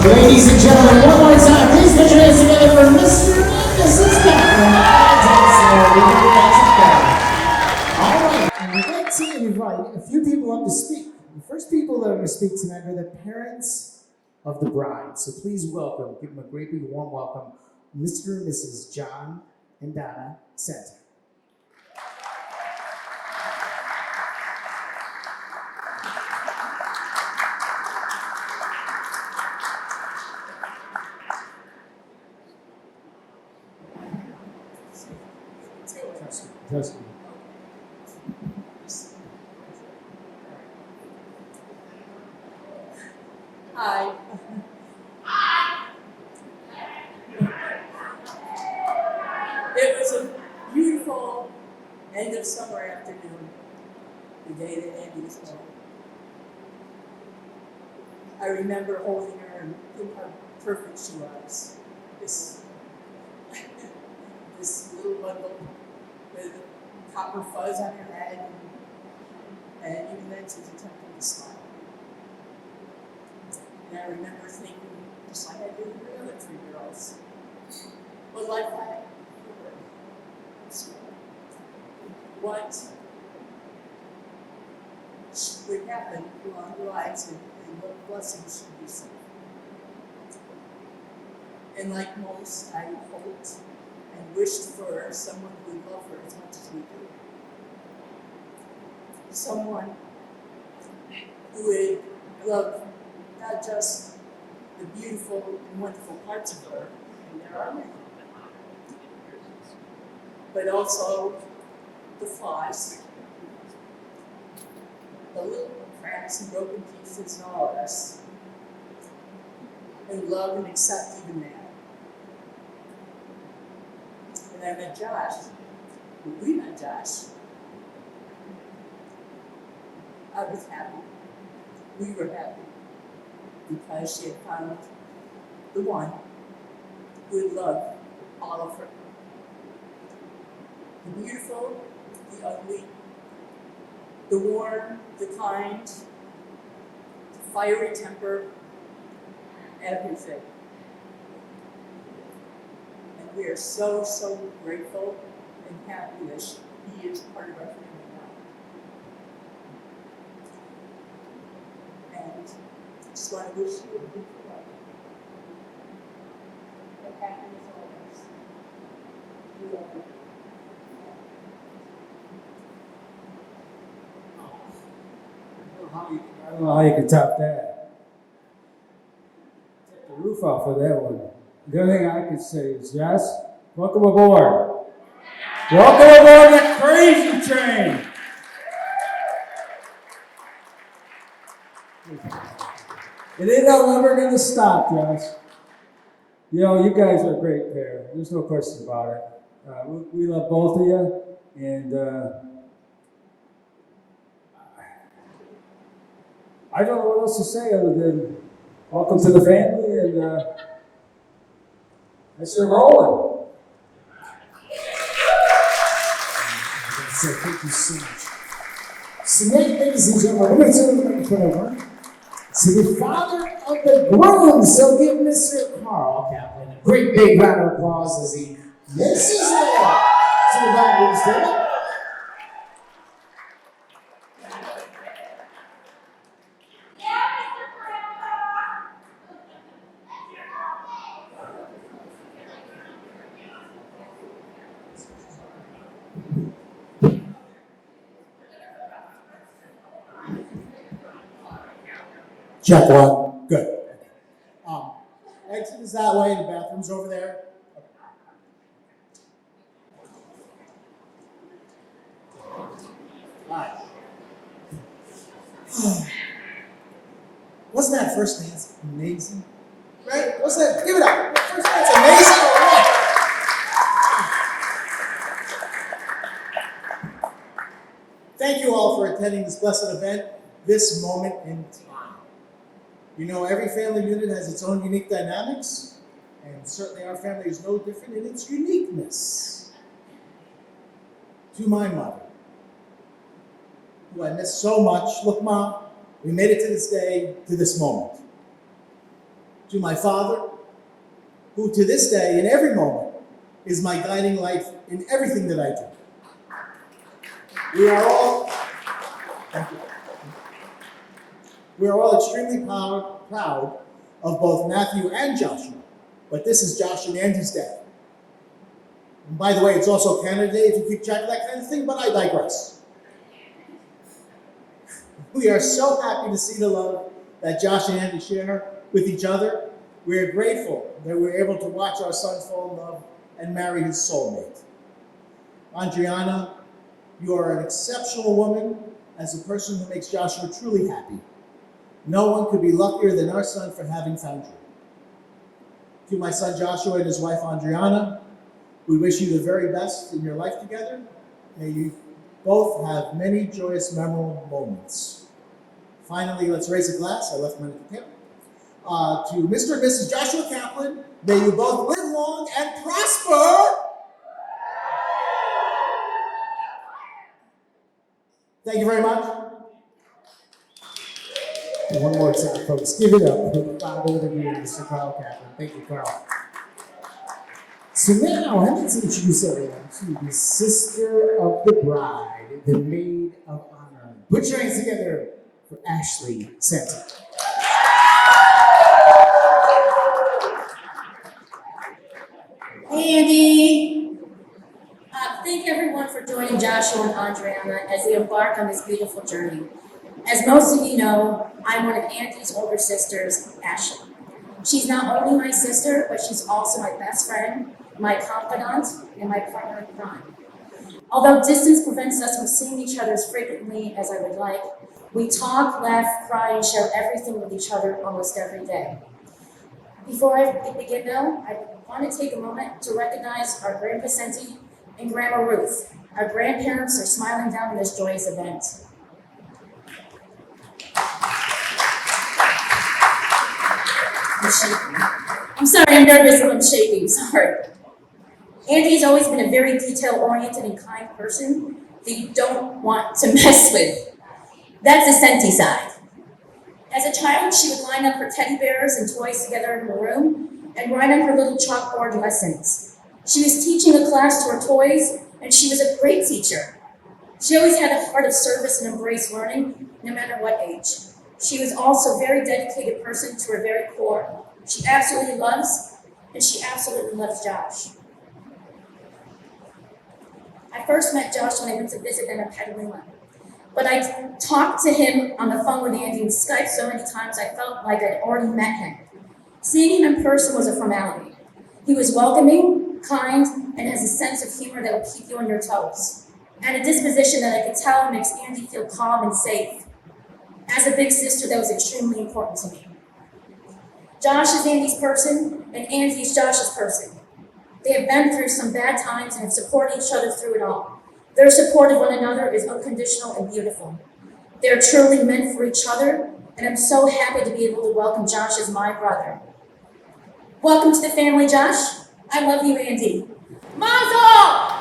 Ladies and gentlemen, one more time, please put your hands together for Mr. and Mrs. Catherine. All right, and we'd like to invite a few people up to speak. The first people that are going to speak tonight are the parents of the bride. So please welcome, give them a great big warm welcome, Mr. and Mrs. John and Donna Santa. Trust me. Hi. It was a beautiful end of summer afternoon, the day that Andy was born. I remember holding her and thinking how perfect she was. This little bundle with copper fuzz on her head, and even then she was attempting to smile. And I remember thinking, just like I do with the other 3 girls, what life I had for her. What would happen along the lives and what blessings should be seen. And like most, I hoped and wished for someone who would love her as much as we do. Someone who would love not just the beautiful and wonderful parts of her, and there are many, but also the flaws, the little cracks and broken pieces in all of us, and love and accept even that. And I met Josh, when we met Josh, I was happy. We were happy because she had found the one who would love all of her. the beautiful, the ugly, the warm, the kind, the fiery temper, everything. And we are so, so grateful and happy that he is part of our family now. And just want to wish you a beautiful life. Okay, and it's always. We love you. I don't know how you can top that. Take the roof off of that one. The other thing I can say is, yes, welcome aboard. Welcome aboard the crazy train. It ain't never going to stop, Josh. You know, you guys are a great pair. There's no question about it. We love both of you, and I don't know what else to say other than welcome to the family, and it's rolling. So thank you so much. So now, ladies and gentlemen, we're going to turn the microphone over to the father of the groom. So give Mr. Carl Kaplan a great big round of applause as he makes his way up to the back table. Check one. Good. Exit is that way, the bathroom's over there. Alright. Wasn't that first dance amazing? Right? Wasn't that? Give it up. First dance amazing or what? Thank you all for attending this blessed event, this moment in time. You know, every family unit has its own unique dynamics, and certainly our family is no different in its uniqueness. To my mother, who I miss so much, look, Mom, we made it to this day, to this moment. To my father, who to this day, in every moment, is my guiding light in everything that I do. We are all, thank you. We are all extremely proud of both Matthew and Joshua, but this is Josh and Andy's day. And by the way, it's also Canada Day if you keep track of that kind of thing, but I digress. We are so happy to see the love that Josh and Andy share with each other. We are grateful that we're able to watch our son fall in love and marry his soulmate. Andriana, you are an exceptional woman as a person who makes Joshua truly happy. No one could be luckier than our son for having found you. To my son Joshua and his wife Andriana, we wish you the very best in your life together. May you both have many joyous, memorable moments. Finally, let's raise a glass. I left mine at the table. To Mr. and Mrs. Joshua Kaplan, may you both live long and prosper. Thank you very much. One more time, folks. Give it up for the father of the year, Mr. Carl Kaplan. Thank you, Carl. So now, I need to introduce everyone to the sister of the bride, the maid of honor. Put your hands together for Ashley Santa. Hey, Andy. Thank everyone for joining Joshua and Andriana as they embark on this beautiful journey. As most of you know, I'm one of Andy's older sisters, Ashley. She's not only my sister, but she's also my best friend, my confidant, and my partner in crime. Although distance prevents us from seeing each other as frequently as I would like, we talk, laugh, cry, and share everything with each other almost every day. Before I begin though, I want to take a moment to recognize our Grandpa Senti and Grandma Ruth. Our grandparents are smiling down on this joyous event. I'm shaking. I'm sorry, I'm nervous and I'm shaking, sorry. Andy's always been a very detail-oriented and kind person that you don't want to mess with. That's the Senti side. As a child, she would line up her teddy bears and toys together in her room and write on her little chalkboard lessons. She was teaching a class to her toys, and she was a great teacher. She always had a heart of service and embraced learning, no matter what age. She was also a very dedicated person to her very core. She absolutely loves Josh. I first met Josh when I went to visit them at Petaluma. But I talked to him on the phone with Andy and Skype so many times I felt like I'd already met him. Seeing him in person was a formality. He was welcoming, kind, and has a sense of humor that will keep you on your toes, and a disposition that I could tell makes Andy feel calm and safe. As a big sister, that was extremely important to me. Josh is Andy's person, and Andy is Josh's person. They have been through some bad times and have supported each other through it all. Their support of one another is unconditional and beautiful. They're truly meant for each other, and I'm so happy to be able to welcome Josh as my brother. Welcome to the family, Josh. I love you, Andy. Mazel!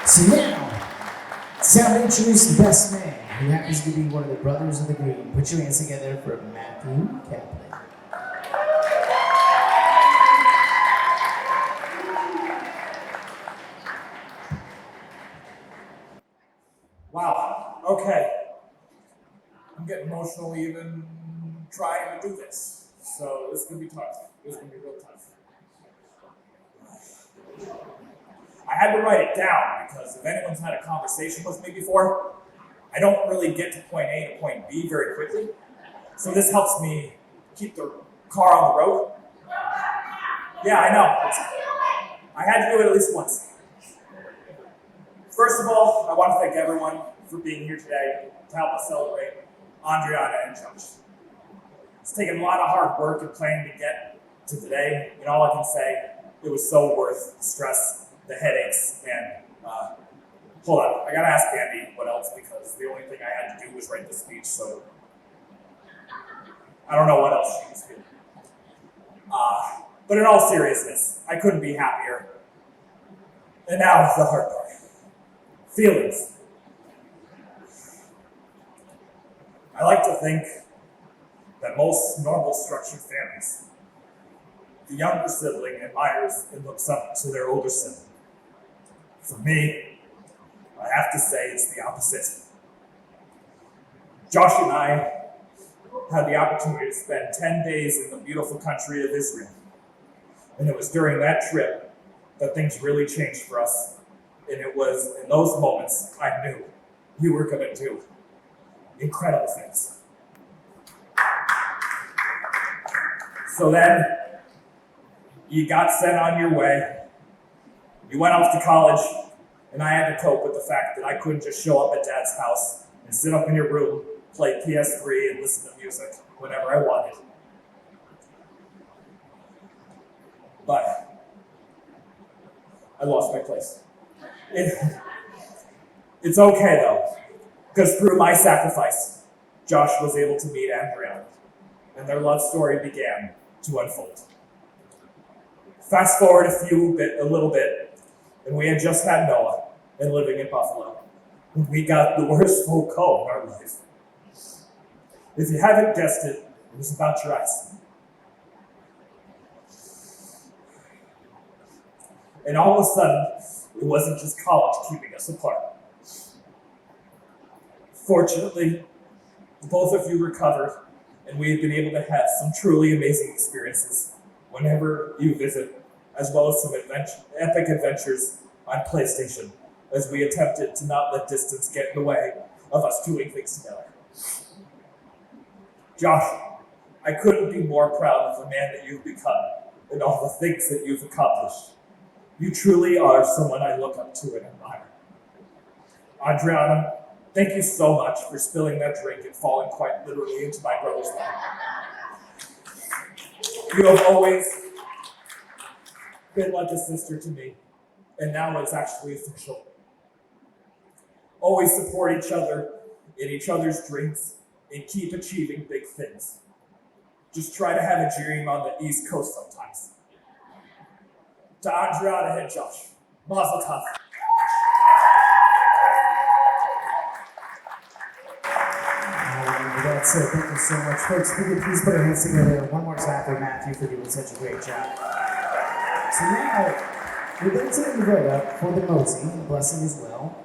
So now, it's time to introduce the best man, who happens to be one of the brothers of the green. Put your hands together for Matthew Kaplan. Wow, okay. I'm getting emotional even trying to do this. So this is gonna be tough. This is gonna be real tough. I had to write it down because if anyone's had a conversation with me before, I don't really get to point A to point B very quickly. So this helps me keep the car on the road. Yeah, I know. I had to do it at least once. First of all, I want to thank everyone for being here today to help us celebrate Andriana and Josh. It's taken a lot of hard work and planning to get to today, and all I can say, it was so worth the stress, the headaches, and hold on, I gotta ask Andy what else, because the only thing I had to do was write the speech, so I don't know what else she was feeling. But in all seriousness, I couldn't be happier. And now the hard part. Feelings. I like to think that most normal structured families, the younger sibling admires and looks up to their older sibling. For me, I have to say it's the opposite. Josh and I had the opportunity to spend 10 days in the beautiful country of Israel. And it was during that trip that things really changed for us. And it was in those moments I knew you were going to do incredible things. So then, you got sent on your way. You went off to college, and I had to cope with the fact that I couldn't just show up at Dad's house and sit up in your room, play PS3, and listen to music whenever I wanted. But I lost my place. It's okay though, because through my sacrifice, Josh was able to meet Andriana, and their love story began to unfold. Fast forward a little bit, and we had just had Noah and living in Buffalo. We got the worst phone call in our life. If you haven't guessed it, it was about your accident. And all of a sudden, it wasn't just college keeping us apart. Fortunately, both of you recovered, and we have been able to have some truly amazing experiences whenever you visit, as well as some epic adventures on PlayStation, as we attempted to not let distance get in the way of us doing things together. Josh, I couldn't be more proud of the man that you've become and all the things that you've accomplished. You truly are someone I look up to and admire. Andriana, thank you so much for spilling that drink and falling quite literally into my brother's lap. You have always been like a sister to me, and now it's actually official. Always support each other in each other's dreams and keep achieving big things. just try to have a dream on the East Coast sometimes. To Andriana and Josh, Mazel Tov. That's it. Thank you so much, folks. If we could please put our hands together one more time for Matthew for doing such a great job. So now, we're going to invite up for the moti, blessing as well,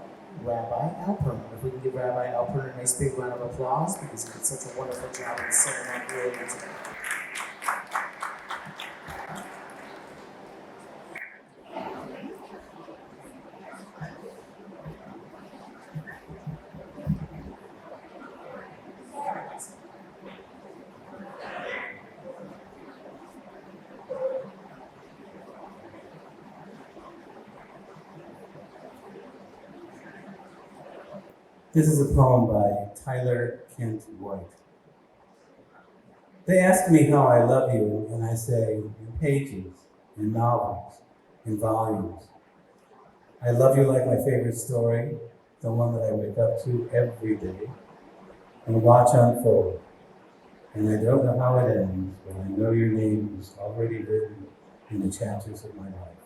Rabbi Alpern. If we can give Rabbi Alpern a nice big round of applause because he did such a wonderful job in the ceremony earlier today. This is a poem by Tyler Kent White. They ask me how I love you, and I say, in pages, in novels, in volumes. I love you like my favorite story, the one that I wake up to every day and watch unfold. And I don't know how it ends, but I know your name is already written in the chapters of my life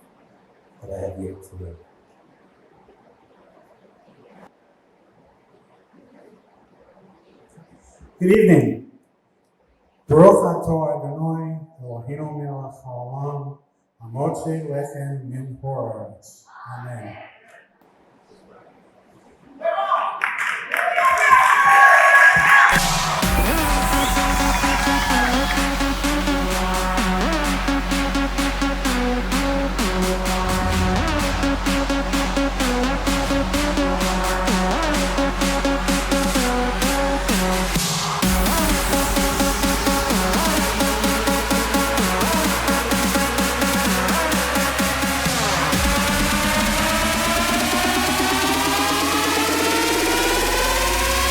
that I have yet to live. Good evening. Baruch atah Adonai Eloheinu melech haolam hamotzi lechem min haaretz. Amen.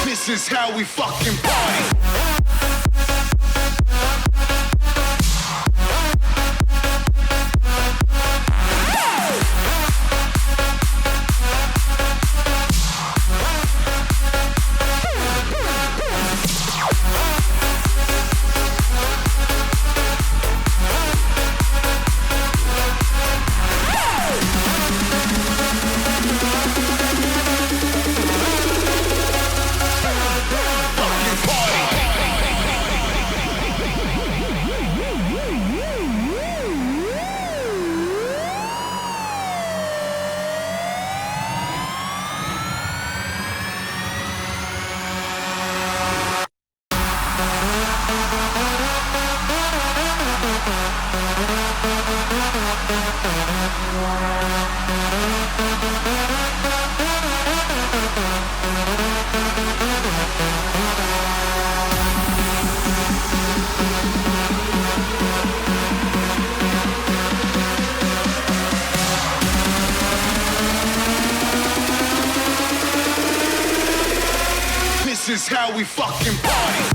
This is how we fucking party. This is how we fucking party.